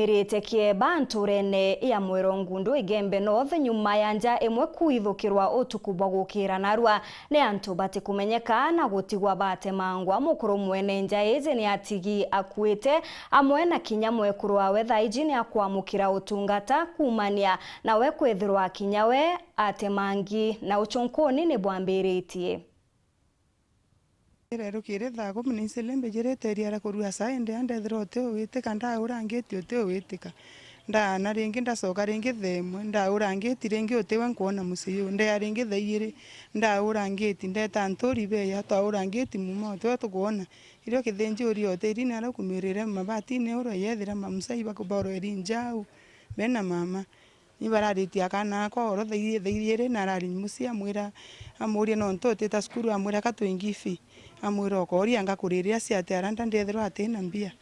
iumirite Kieba nturene ya Mwerongundu igembe north nyuma ya nja imwe kwithukirwa utuku bwa gukira narua ni antu batikumenyeka na gutigwa batemangwa mukuru mwene nja izi ni atigi akwite amwe na kinya mwekuru wawe thaiji ni akwamukira utungata kumania na we kwithirwa kinyawe atemangi na uchonkoni ni bwambiritie. Rero kire thago mnisele mbejere teriara kurua saende ande throte witika nda urangeti ote witika nda na ringi ndacoka ringi themwe nda urangeti ringi otewe nkuona musiyo nda ringi thaire nda urangeti ndeta ntori be ya to urangeti muma to tukuona irio kithenji uri ote irina ara kumirire mabati ne uro yethira mamsai bakuboro erinjau bena mama ibarariti akana ko oro thaire na rari musia mwira amurie no ntote ta skuru amwira katwengifi amwiro kori anga kuriria ciate aranda ndethero atena mbia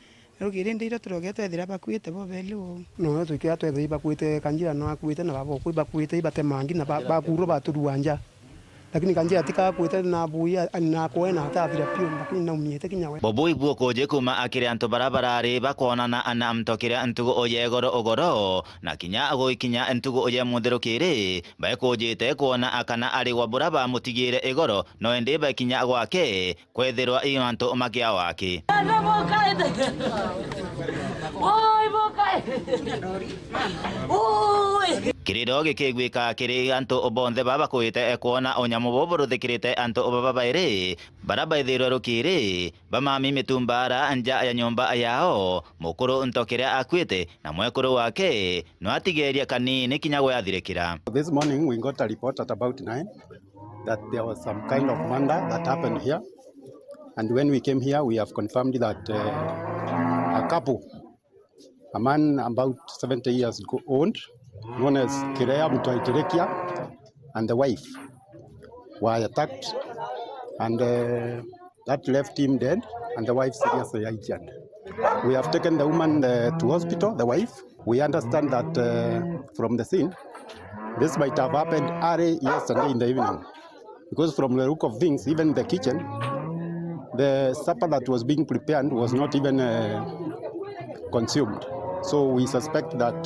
rugire ndiro turoge twethira bakwite bo belu no tukia twethira bakwite kanjira no akwite na babo bakwite batemangi na bakuro baturuanja lakini kanjira tika kwite na buya na kwena hata vile pio lakini na umiete kinyawe boboi buokoje kuma akire anto barabarare bakona na ana amtokire antugo oye ogoro na kinya ago ikinya antugo oye mutherukire baekojete kuona akana ari wabura ba mutigire igoro no ende bakinya gwake kwethirwa ianto makia wake Kiridoge kegwika kiri anto obonde baba kuite kuona onyamu boboro thikirite anto obaba ire baraba ithiro rukire bamami mitumbara anja ya nyomba yao mukuru ntokire akwite na mwekuru wake no atigeria kanini kinyagwe athirikira. This morning we got a report at about 9 that there was some kind of murder that happened here, and when we came here we have confirmed that a couple, a man about 70 years old, known as Kirea and the wife were attacked, and that left him dead and the wife seriously injured. We have taken the woman to hospital, the wife. We understand that from the scene, this might have happened early yesterday in the evening, because from the look of things, even the kitchen, the supper that was being prepared was not even consumed. So we suspect that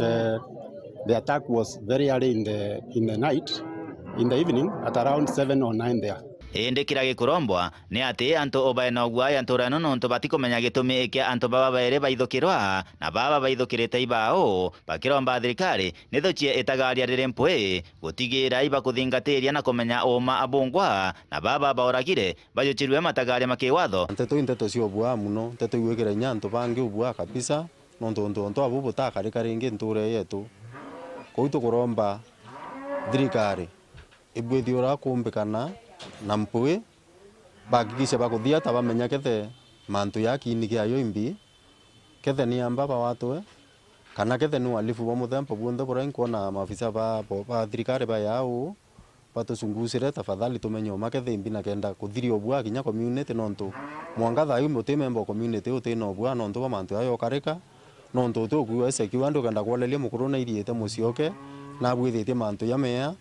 the attack was very early in the night, in the evening, at around 7 or 9 there. Ende kirage kurombwa ni ati anto obaeno gwa antorano no nto batikumenya gitumi iki anto baba baire baithukirwa na baba baithukirite ibao bakiromba thirikari nithuchie itagaria rirempwe gutigira iba kuthingatiria na kumenya uma abungwa na baba baoragire bajuchirwe matagaria makiwatho nteto cio bwa muno nteto igwikira nyanto bangi ubwa kabisa nonto abo butakarika ringi nture yetu kouto kuromba thirikari ibwithiora kumbikana na mpwe bakikisha bakuthia tabamenya kethe mantu yakini kiayo imbi kethe ni amba ba watwe kana kethe ni walifu bo muthempo buonde bora nkona maafisa ba thirikari ba yao batusungusire tafadhali tumenye makethe imbi na kenda kuthirio bwa kinya community nonto mwangatha ayu mutemembo community utino bwa nonto ba mantu ayo karika nonto tukuwa sekiwa ndo kenda kwalelia mukuru na iriete mucioke na bwithite mantu yamea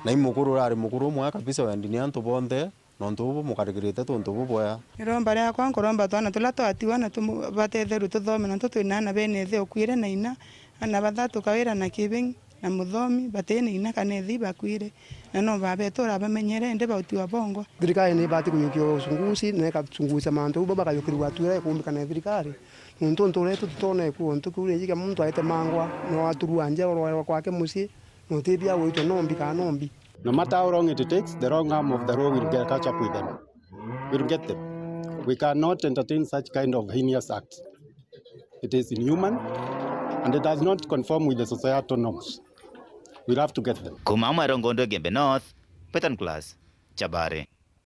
na imukuru ari mukuru mwa kabisa wendini antu bonde nonto bo mukarigirite tonto bo boya iromba ria kwa nkoromba twana tulato atiwana tubatetheru tuthome nonto twinana bene the okwire na ina ana bathatu kawira na kibing na muthomi batene ina kanethi bakwire na no babetora bamenyere nde bautiwa bongo thirikari ni bati kuyukio usunguzi na ikachunguza mantu baba kayukirwa tuire kumbikana thirikari nonto ntoretu tutone ku ntukure yiga muntu atemangwa no aturuanja ro kwake musi no tibia wito nombi ka nombi. No matter how long it takes, the wrong arm of the law will catch up with them. We'll get them. We cannot entertain such kind of heinous acts. It is inhuman and it does not conform with the societal norms. We'll have to get them. Kuma Mwerongundu Gembe North, Petan Class, Chabare.